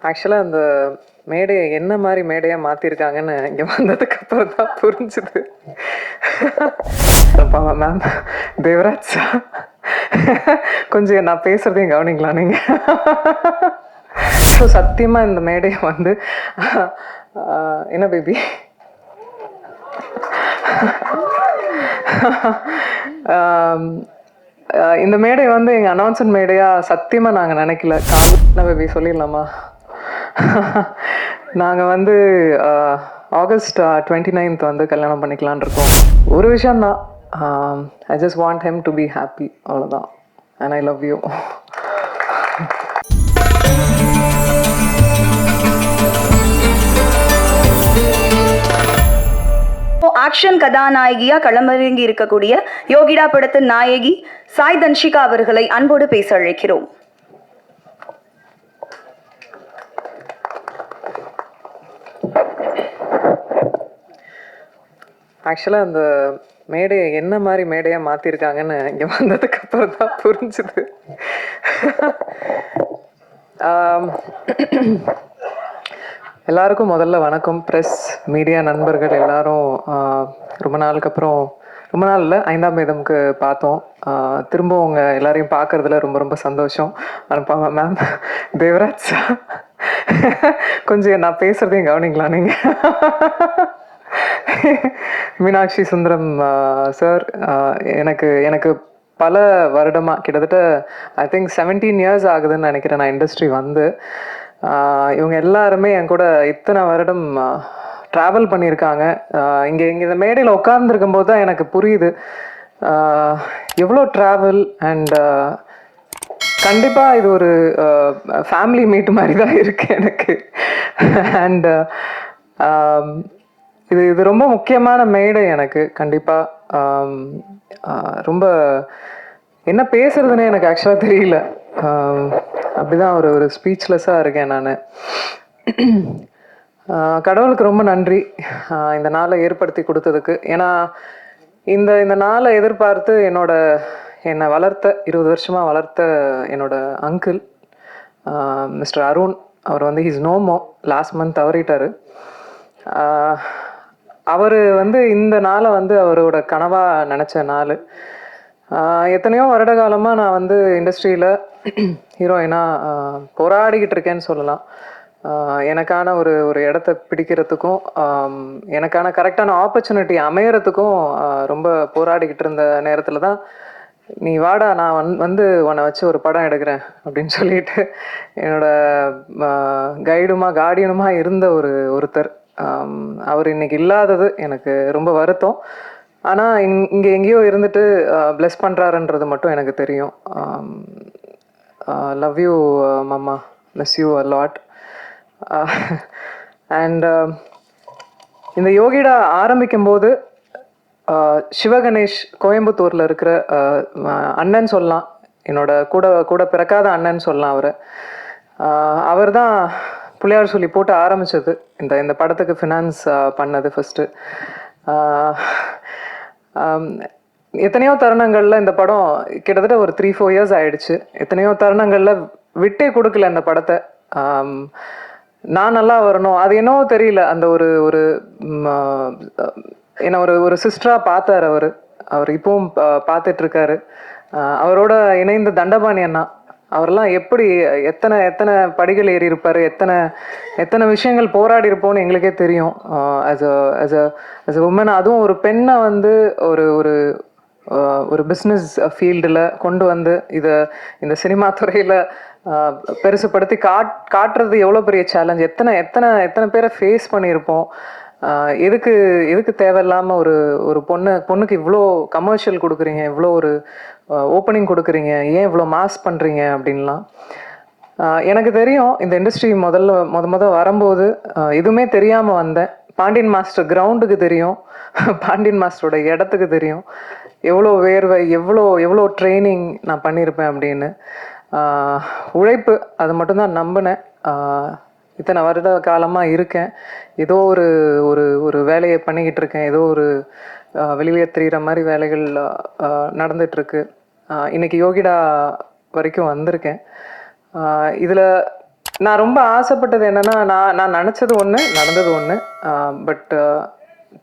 ஆக்சுவலாக அந்த மேடையை என்ன மாதிரி மேடையாக மாற்றிருக்காங்கன்னு இங்கே வந்ததுக்கு அப்புறம் தான் புரிஞ்சுது. மேம் தேவராஜ் சார், கொஞ்சம் நான் பேசுகிறதையும் கவனிக்கலாம் நீங்கள். ஸோ சத்தியமாக இந்த மேடையை வந்து என்ன பேபி இந்த மேடை வந்து எங்கள் அனௌன்ஸ்மெண்ட் மேடையாக சத்தியமாக நாங்கள் நினைக்கல. என்ன பேபி சொல்லிடலாமா? நாங்கள் வந்து ஆகஸ்ட் 29th வந்து கல்யாணம் பண்ணிக்கலான் இருக்கோம். ஒரு விஷயந்தான், I just want him to be happy, அவ்வளோதான். And I love you. Action கதாநாயகியா களமிறங்கி இருக்கக்கூடிய யோகிடா படத்தின் நாயகி சாய் தன்ஷிகா அவர்களை அன்போடு பேச அழைக்கிறோம். ஆக்சுவலாக அந்த மேடையை என்ன மாதிரி மேடையாக மாற்றிருக்காங்கன்னு இங்கே வந்ததுக்கு அப்புறம் தான் புரிஞ்சுது. எல்லாருக்கும் முதல்ல வணக்கம். ப்ரெஸ் மீடியா நண்பர்கள் எல்லாரும் ரொம்ப நாளுக்கு அப்புறம், ரொம்ப நாள் இல்லை, 5ஆம் வேதம்க்கு பார்த்தோம். திரும்ப உங்கள் எல்லாரையும் பார்க்குறதுல ரொம்ப ரொம்ப சந்தோஷம். அனுப்பாங்க மேம் தேவராஜ் சார், கொஞ்சம் நான் பேசுகிறதையும் கவனிக்கலாம் நீங்கள். மீனாட்சி சுந்தரம் சார், எனக்கு எனக்கு பல வருடமாக, கிட்டத்தட்ட ஐ திங்க் 17 years ஆகுதுன்னு நினைக்கிறேன் நான் இண்டஸ்ட்ரி வந்து. இவங்க எல்லாருமே என் கூட இத்தனை வருடம் ட்ராவல் பண்ணியிருக்காங்க. இங்கே இந்த மேடையில் உட்கார்ந்துருக்கும் போது தான் எனக்கு புரியுது எவ்வளோ ட்ராவல். அண்ட் கண்டிப்பாக இது ஒரு ஃபேமிலி மீட் மாதிரி தான் இருக்குது எனக்கு. அண்ட் இது ரொம்ப முக்கியமான மேடை எனக்கு. கண்டிப்பாக ரொம்ப என்ன பேசுறதுன்னு எனக்கு ஆக்சுவலாக தெரியல. அப்படிதான் ஒரு ஸ்பீச்லெஸ்ஸாக இருக்கேன் நான். கடவுளுக்கு ரொம்ப நன்றி இந்த நாளை ஏற்படுத்தி கொடுத்ததுக்கு. ஏன்னா இந்த நாளை எதிர்பார்த்து என்னை வளர்த்த 20 வருஷமாக வளர்த்த என்னோட அங்கிள் மிஸ்டர் அருண், அவர் வந்து ஹீஸ் நோமோ, லாஸ்ட் மந்த் தவறிட்டார். அவர் வந்து இந்த நாளை வந்து அவரோட கனவாக நினச்ச நாள். எத்தனையோ வருட காலமாக நான் வந்து இண்டஸ்ட்ரியில் ஹீரோயினாக போராடிக்கிட்டு இருக்கேன்னு சொல்லலாம். எனக்கான ஒரு இடத்த பிடிக்கிறதுக்கும் எனக்கான கரெக்டான ஆப்பர்ச்சுனிட்டி அமையறதுக்கும் ரொம்ப போராடிக்கிட்டு இருந்த நேரத்தில் தான், நீ வாடா நான் வந்து உன்னை வச்சு ஒரு படம் எடுக்கிறேன் அப்படின்னு சொல்லிட்டு என்னோட கார்டியனுமா இருந்த ஒருத்தர். அவர் இன்னைக்கு இல்லாதது எனக்கு ரொம்ப வருத்தம். ஆனால் இங்கே எங்கேயோ இருந்துட்டு பிளஸ் பண்ணுறாருன்றது மட்டும் எனக்கு தெரியும். லவ் யூ மாமா, miss you a lot. And இந்த யோகிடா ஆரம்பிக்கும் போது சிவகணேஷ் கோயம்புத்தூரில் இருக்கிற அண்ணன் சொல்லலாம், என்னோட கூட பிறக்காத அண்ணன் சொல்லலாம். அவர் தான் பிள்ளையார் சொல்லி போட்டு ஆரம்பித்தது. இந்த படத்துக்கு ஃபினான்ஸ் பண்ணது ஃபஸ்ட்டு. எத்தனையோ தருணங்களில் இந்த படம் கிட்டத்தட்ட ஒரு 3-4 years ஆயிடுச்சு. எத்தனையோ தருணங்களில் விட்டே கொடுக்கல இந்த படத்தை. நான் நல்லா வரணும், அது என்னவோ தெரியல, அந்த ஒரு என்ன ஒரு சிஸ்டராக பார்த்தார் அவர் இப்பவும் பார்த்துட்ருக்காரு. அவரோட இணைந்த தண்டபாணி அண்ணா, அவரெல்லாம் எப்படி எத்தனை படிகள் ஏறி இருப்பார், எத்தனை விஷயங்கள் போராடி இருப்போம்னு எங்களுக்கே தெரியும். as a woman, அதுவும் ஒரு பெண்ணை வந்து ஒரு பிஸ்னஸ் ஃபீல்டில் கொண்டு வந்து இந்த சினிமா துறையில் பெருசுப்படுத்தி காட்டுறது எவ்வளோ பெரிய சேலஞ்ச். எத்தனை பேரை ஃபேஸ் பண்ணியிருப்போம். எதுக்கு தேவையில்லாமல் ஒரு பொண்ணுக்கு இவ்வளோ கமர்ஷியல் கொடுக்குறீங்க, இவ்வளோ ஒரு ஓப்பனிங் கொடுக்குறீங்க, ஏன் இவ்வளோ மாஸ் பண்ணுறீங்க அப்படின்லாம். எனக்கு தெரியும், இந்த இண்டஸ்ட்ரி முத வரும்போது எதுவுமே தெரியாமல் வந்தேன். பாண்டியன் மாஸ்டர் கிரவுண்டுக்கு தெரியும், பாண்டியன் மாஸ்டரோட இடத்துக்கு தெரியும், எவ்வளோ வேர்வை, எவ்வளோ ட்ரைனிங் நான் பண்ணியிருப்பேன் அப்படின்னு. உழைப்பு, அது மட்டும்தான் நம்பினேன். இத்தனை வருட காலமாக இருக்கேன், ஏதோ ஒரு வேலையை பண்ணிக்கிட்டு இருக்கேன், ஏதோ ஒரு வெளியே தெரிகிற மாதிரி வேலைகள் நடந்துகிட்ருக்கு. இன்றைக்கி யோகிடா வரைக்கும் வந்திருக்கேன். இதில் நான் ரொம்ப ஆசைப்பட்டது என்னன்னா, நான் நினச்சது ஒன்று, நடந்தது ஒன்று. பட்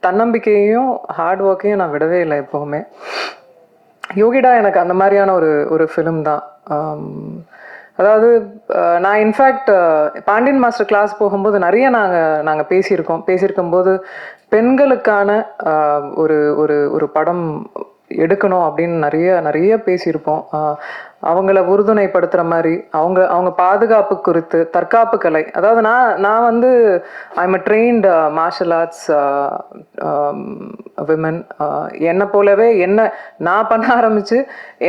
தன்னம்பிக்கையையும் ஹார்ட் ஒர்க்கையும் நான் விடவே இல்லை எப்போவுமே. யோகிடா எனக்கு அந்த மாதிரியான ஒரு ஒரு ஃபிலிம் தான். அதாவது நான் இன்ஃபேக்ட் பாண்டியன் மாஸ்டர் கிளாஸ் போகும்போது நிறைய நாங்கள் பேசியிருக்கும்போது பெண்களுக்கான ஒரு ஒரு ஒரு படம் எடுக்கணும் அப்படின்னு நிறைய பேசியிருப்போம். அவங்கள உறுதுணைப்படுத்துகிற மாதிரி அவங்க பாதுகாப்பு குறித்து தற்காப்பு கலை. அதாவது நான் வந்து I'm a trained martial arts women. என்னை போலவே நான் பண்ண ஆரம்பித்து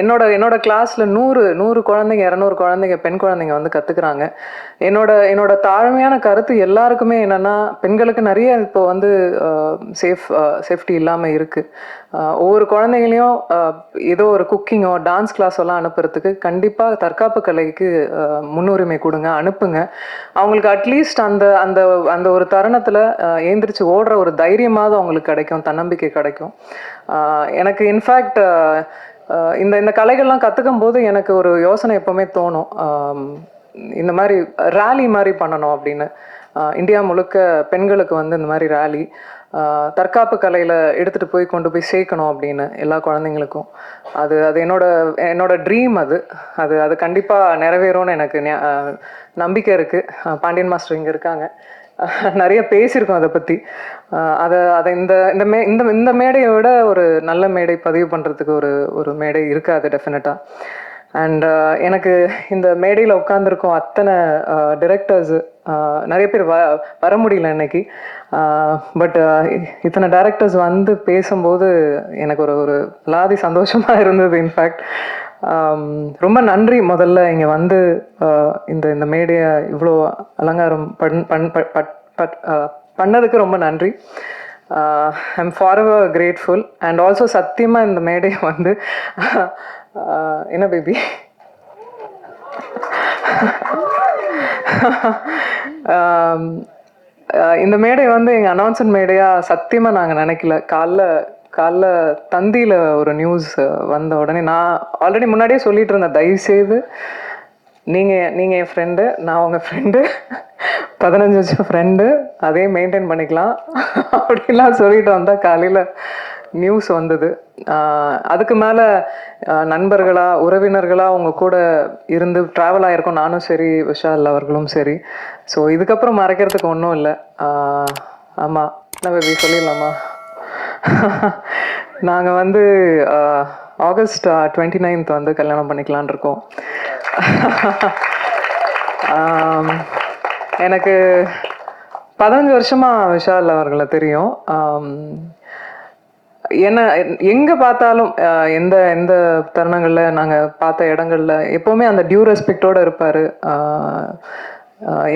என்னோட கிளாஸில் 100 குழந்தைங்க 200 குழந்தைங்க பெண் குழந்தைங்க வந்து கற்றுக்குறாங்க. என்னோட தாழ்மையான கருத்து எல்லாருக்குமே என்னென்னா, பெண்களுக்கு நிறைய இப்போ வந்து சேஃப்டி இல்லாமல் இருக்குது. ஒவ்வொரு குழந்தைங்களையும் ஏதோ ஒரு குக்கிங்கோ டான்ஸ் கிளாஸோ எல்லாம் அனுப்புறதுக்கு கண்டிப்பாக தற்காப்பு கலைக்கு முன்னுரிமை கொடுங்க, அனுப்புங்க. அவங்களுக்கு அட்லீஸ்ட் அந்த அந்த அந்த ஒரு தருணத்தில் ஏந்திரிச்சு ஓடுற ஒரு தைரியமாவது அவங்களுக்கு கிடைக்கும், தன்னம்பிக்கை கிடைக்கும். எனக்கு இன்ஃபேக்ட் இந்த கலைகள்லாம் கற்றுக்கும் போது எனக்கு ஒரு யோசனை எப்போவுமே தோணும், இந்த மாதிரி ரேலி மாதிரி பண்ணணும் அப்படின்னு. இந்தியா முழுக்க பெண்களுக்கு வந்து இந்த மாதிரி ரேலி தற்காப்பு கலையில் எடுத்துகிட்டு கொண்டு போய் சேர்க்கணும் அப்படின்னு எல்லா குழந்தைங்களுக்கும். அது என்னோட ட்ரீம். அது கண்டிப்பாக நிறைவேறும்னு எனக்கு நம்பிக்கை இருக்குது. பாண்டியன் மாஸ்டர் இங்கே இருக்காங்க, நிறைய பேசியிருக்கோம் அதை பற்றி. அதை இந்த மேடையை விட ஒரு நல்ல மேடை பதிவு பண்ணுறதுக்கு ஒரு மேடை இருக்காது டெஃபினட்டாக. அண்ட் எனக்கு இந்த மேடையில் உட்காந்துருக்கோம் அத்தனை டிரெக்டர்ஸு, நிறைய பேர் வர முடியல இன்னைக்கு. பட் இத்தனை டைரக்டர்ஸ் வந்து பேசும்போது எனக்கு ஒரு லாதி சந்தோஷமாக இருந்தது. இன்ஃபேக்ட் ரொம்ப நன்றி முதல்ல இங்கே வந்து இந்த மேடையை இவ்வளோ அலங்காரம் பண்ணதுக்கு ரொம்ப நன்றி. I'm forever grateful. And also சத்தியமாக இந்த மேடையை வந்து என்ன பேபி இந்த மேடை வந்து எங்கள் அனௌன்ஸ்மெண்ட் மேடையாக சத்தியமாக நாங்கள் நினைக்கல. காலைல தந்தியில் ஒரு நியூஸ் வந்த உடனே நான் ஆல்ரெடி முன்னாடியே சொல்லிட்டு இருந்தேன், தயவுசெய்து நீங்கள் என் ஃப்ரெண்டு, நான் உங்கள் ஃப்ரெண்டு, 15 வருஷம் ஃப்ரெண்டு, அதே மெயின்டைன் பண்ணிக்கலாம் அப்படின்லாம் சொல்லிட்டு வந்தால் காலையில் நியூஸ் வந்தது. அதுக்கு மேலே நண்பர்களாக உறவினர்களாக அவங்க கூட இருந்து ட்ராவல் ஆகிருக்கோம், நானும் சரி விஷால் அவர்களும் சரி. ஸோ இதுக்கப்புறம் மறைக்கிறதுக்கு ஒன்றும் இல்லை. ஆமாம், என்ன பேபி சொல்லிடலாமா? நாங்கள் வந்து ஆகஸ்ட் 29th வந்து கல்யாணம் பண்ணிக்கலான் இருக்கோம். எனக்கு 15 வருஷமாக விஷால் அவர்களை தெரியும். என்ன எங்கே பார்த்தாலும் எந்த தருணங்களில் நாங்கள் பார்த்த இடங்கள்ல எப்போவுமே அந்த டியூ ரெஸ்பெக்டோடு இருப்பார்.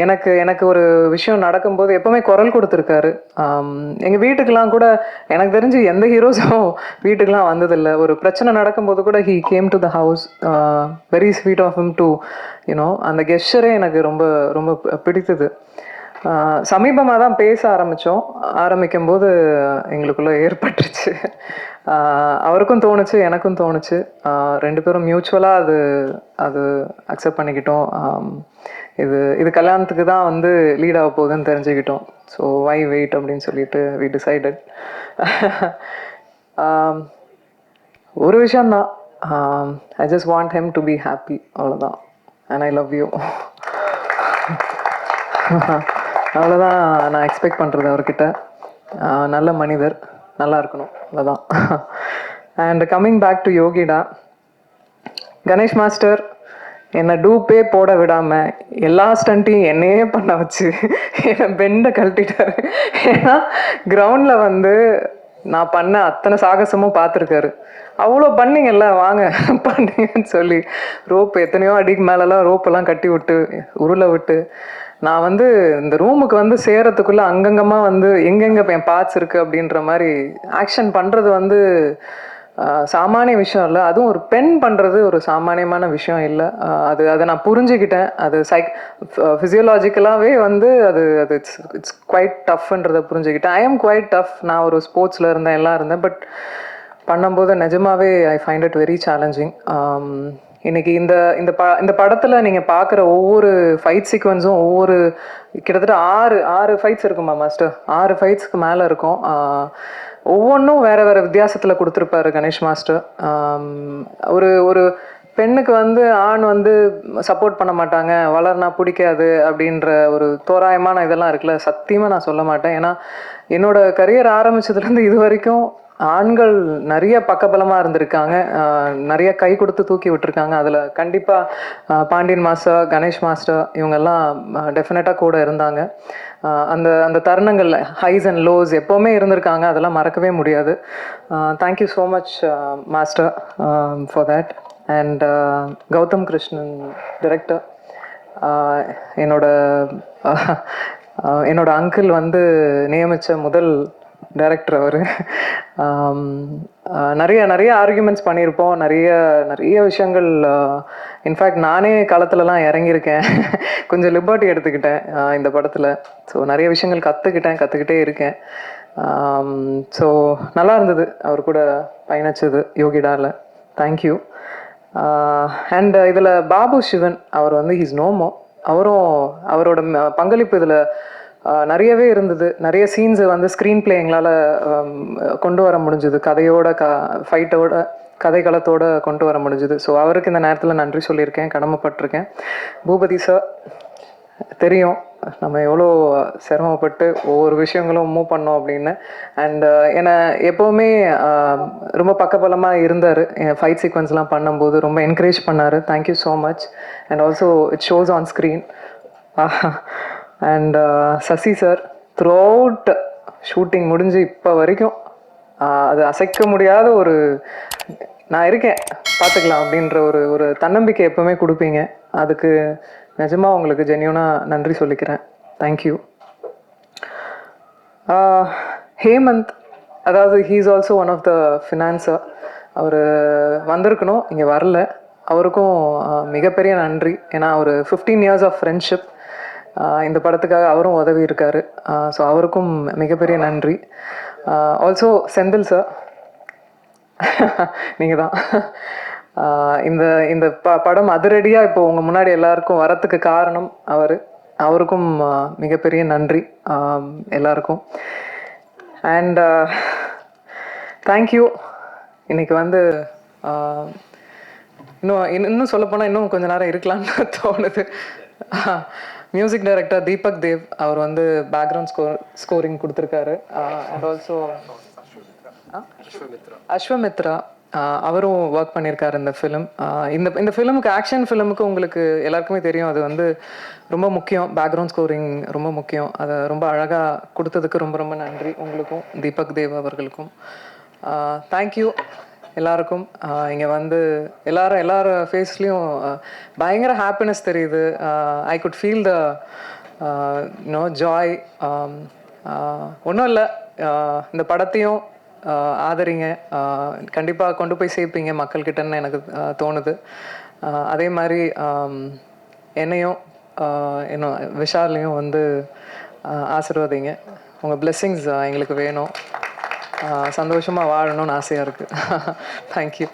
எனக்கு ஒரு விஷயம் நடக்கும்போது எப்போவுமே குரல் கொடுத்துருக்காரு. எங்கள் வீட்டுக்கெலாம் கூட எனக்கு தெரிஞ்சு எந்த ஹீரோஸும் வீட்டுக்கெலாம் வந்ததில்லை. ஒரு பிரச்சனை நடக்கும்போது கூட he came to the house. Very sweet of him to you know. அந்த கெஸ்டரே எனக்கு ரொம்ப ரொம்ப பிடித்தது. சமீபமாக தான் பேச ஆரம்பிக்கும் போது எங்களுக்குள்ளே ஏற்பட்டுருச்சு. அவருக்கும் தோணுச்சு, எனக்கும் தோணுச்சு. 2 பேரும் மியூச்சுவலாக அது அக்செப்ட் பண்ணிக்கிட்டோம். இது கல்யாணத்துக்கு தான் வந்து லீட் ஆக போகுதுன்னு தெரிஞ்சுக்கிட்டோம். ஸோ வை வெயிட் அப்படின்னு சொல்லிட்டு வி டிசைடட். ஒரு விஷயந்தான், I just want him to be happy, அவ்வளோதான். And I love you. அவ்வளோதான் நான் எக்ஸ்பெக்ட் பண்ணுறது அவர்கிட்ட. நல்ல மனிதர், நல்லா இருக்கணும், அவ்வளோதான். அண்ட் கம்மிங் பேக் டு யோகிடா, கணேஷ் மாஸ்டர் என்னை டூப்பே போட விடாமல் எல்லா ஸ்டண்ட்டையும் என்னையே பண்ண வச்சு என்னை பெண்டை கழட்டிட்டாரு. ஏன்னா கிரவுண்டில் வந்து நான் பண்ண அத்தனை சாகசமும் பார்த்துருக்காரு. அவ்வளோ பண்ணிங்கல்ல, வாங்க பண்ணுங்கன்னு சொல்லி எத்தனையோ அடிக்கு மேலெல்லாம் ரோப்பெல்லாம் கட்டி விட்டு உருளை விட்டு நான் வந்து இந்த ரூமுக்கு வந்து சேரத்துக்குள்ளே அங்கங்கமாக வந்து எங்கெங்கே என் பார்ட்ஸ் இருக்குது அப்படின்ற மாதிரி ஆக்ஷன் பண்ணுறது வந்து சாமானிய விஷயம் இல்லை. அதுவும் ஒரு பெண் பண்ணுறது ஒரு சாமானியமான விஷயம் இல்லை. அதை நான் புரிஞ்சுக்கிட்டேன். அது ஃபிசியோலாஜிக்கலாகவே வந்து இட்ஸ் குவைட் டஃப்ன்றதை புரிஞ்சுக்கிட்டேன். I am quite tough. நான் ஒரு ஸ்போர்ட்ஸில் இருந்தேன், எல்லாம் இருந்தேன். பட் பண்ணும்போது நிஜமாவே I find it very challenging. இன்னைக்கு இந்த படத்தில் நீங்கள் பார்க்குற ஒவ்வொரு ஃபைட் சீக்வன்ஸும் ஒவ்வொரு கிட்டத்தட்ட ஆறு ஃபைட்ஸ் இருக்குமா மாஸ்டர், 6 ஃபைட்ஸ்க்கு மேலே இருக்கும். ஒவ்வொன்றும் வேறு வேறு வித்தியாசத்தில் கொடுத்துருப்பாரு கணேஷ் மாஸ்டர். ஒரு ஒரு பெண்ணுக்கு வந்து ஆண் வந்து சப்போர்ட் பண்ண மாட்டாங்க, வளர்னா பிடிக்காது அப்படின்ற ஒரு தோராயமான இதெல்லாம் இருக்குல்ல, சத்தியமாக நான் சொல்ல மாட்டேன். ஏன்னா என்னோட கரியர் ஆரம்பிச்சதுலேருந்து இது வரைக்கும் ஆண்கள் நிறைய பக்கபலமாக இருந்திருக்காங்க, நிறைய கை கொடுத்து தூக்கி விட்டுருக்காங்க. அதில் கண்டிப்பாக பாண்டியன் மாஸ்டர், கணேஷ் மாஸ்டர் இவங்கெல்லாம் டெஃபினட்டாக கூட இருந்தாங்க. அந்த அந்த தருணங்களில் ஹைஸ் அண்ட் லோஸ் எப்போவுமே இருந்திருக்காங்க, அதெல்லாம் மறக்கவே முடியாது. Thank you so much master for that. And Gautham Krishnan director, என்னோட அங்கிள் வந்து நியமித்த முதல் டைரக்டர் அவர். நிறைய ஆர்கியூமெண்ட்ஸ் பண்ணியிருப்போம், நிறைய விஷயங்கள். இன்ஃபேக்ட் நானே களத்துலலாம் இறங்கியிருக்கேன், கொஞ்சம் லிபர்ட்டி எடுத்துக்கிட்டேன் இந்த படத்தில். ஸோ நிறைய விஷயங்கள் கற்றுக்கிட்டே இருக்கேன். ஸோ நல்லா இருந்தது அவர் கூட பயணிச்சது யோகிடாவில். தேங்க்யூ. அண்ட் இதில் பாபு சிவன் அவர் வந்து ஹீஸ் நோமோ, அவரோட பங்களிப்பு இதில் நிறையவே இருந்தது. நிறைய சீன்ஸை வந்து ஸ்க்ரீன் பிளே எங்களால் கொண்டு வர முடிஞ்சுது, ஃபைட்டோட கதைக்களத்தோடு கொண்டு வர முடிஞ்சுது. ஸோ அவருக்கு இந்த நேரத்தில் நன்றி சொல்லியிருக்கேன், கடமைப்பட்டிருக்கேன். பூபதி சார், தெரியும் நம்ம எவ்வளோ சிரமப்பட்டு ஒவ்வொரு விஷயங்களும் மூவ் பண்ணோம் அப்படின்னு. அண்ட் என்னை எப்போவுமே ரொம்ப பக்கபலமாக இருந்தார். என் ஃபைட் சீக்வன்ஸ்லாம் பண்ணும்போது ரொம்ப என்கரேஜ் பண்ணார். Thank you so much. And also it shows on screen. And Sasi sir, throughout shooting முடிஞ்சு இப்போ வரைக்கும் அது அசைக்க முடியாத ஒரு நான் இருக்கேன் பார்த்துக்கலாம் அப்படின்ற ஒரு தன்னம்பிக்கை எப்போவுமே கொடுப்பீங்க. அதுக்கு நிஜமாக உங்களுக்கு ஜென்யூனாக நன்றி சொல்லிக்கிறேன். தேங்க்யூ. ஹேமந்த், அதாவது he is also one of the financer. அவர் வந்திருக்கணும், இங்கே வரல. அவருக்கும் மிகப்பெரிய நன்றி. ஏன்னா ஒரு 15 years ஆஃப் ஃப்ரெண்ட்ஷிப், இந்த படத்துக்காக அவரும் உதவி இருக்கார். ஸோ அவருக்கும் மிகப்பெரிய நன்றி. ஆல்சோ செந்தில் சார், நீங்கள் தான் இந்த படம் அதிரடியாக இப்போ உங்கள் முன்னாடி எல்லாருக்கும் வரத்துக்கு காரணம் அவருக்கும் மிகப்பெரிய நன்றி எல்லாருக்கும். And thank you. இன்னைக்கு வந்து இன்னும் சொல்லப்போனால் இன்னும் கொஞ்ச நேரம் இருக்கலாம்னு தோணுது. மியூசிக் டைரக்டர் தீபக் தேவ், அவர் வந்து பேக்ரவுண்ட் ஸ்கோரிங் கொடுத்துருக்காரு. அண்ட் ஆல்சோ அஸ்வமித்ரா, அவரும் ஒர்க் பண்ணியிருக்காரு இந்த ஃபிலிம். இந்த ஃபிலிமுக்கு, ஆக்ஷன் ஃபிலிமுக்கு உங்களுக்கு எல்லாருக்குமே தெரியும், அது வந்து ரொம்ப முக்கியம். பேக்ரவுண்ட் ஸ்கோரிங் ரொம்ப முக்கியம். அதை ரொம்ப அழகாக கொடுத்ததுக்கு ரொம்ப ரொம்ப நன்றி உங்களுக்கும், தீபக் தேவ் அவர்களுக்கும். தேங்க்யூ எல்லாருக்கும். இங்கே வந்து எல்லார் ஃபேஸ்லேயும் பயங்கர ஹாப்பினஸ் தெரியுது. I could feel the joy. ஒன்றும் இல்லை, இந்த படத்தையும் ஆதரிங்க, கண்டிப்பாக கொண்டு போய் சேர்ப்பீங்க மக்கள்கிட்டன்னு எனக்கு தோணுது. அதே மாதிரி என்னையும் இன்னும் விஷாலையும் வந்து ஆசீர்வதிங்க. உங்கள் பிளெஸ்ஸிங்ஸ் எங்களுக்கு வேணும். சந்தோஷமாக வாழணும்னு ஆசையாக இருக்குது. தேங்க்யூ.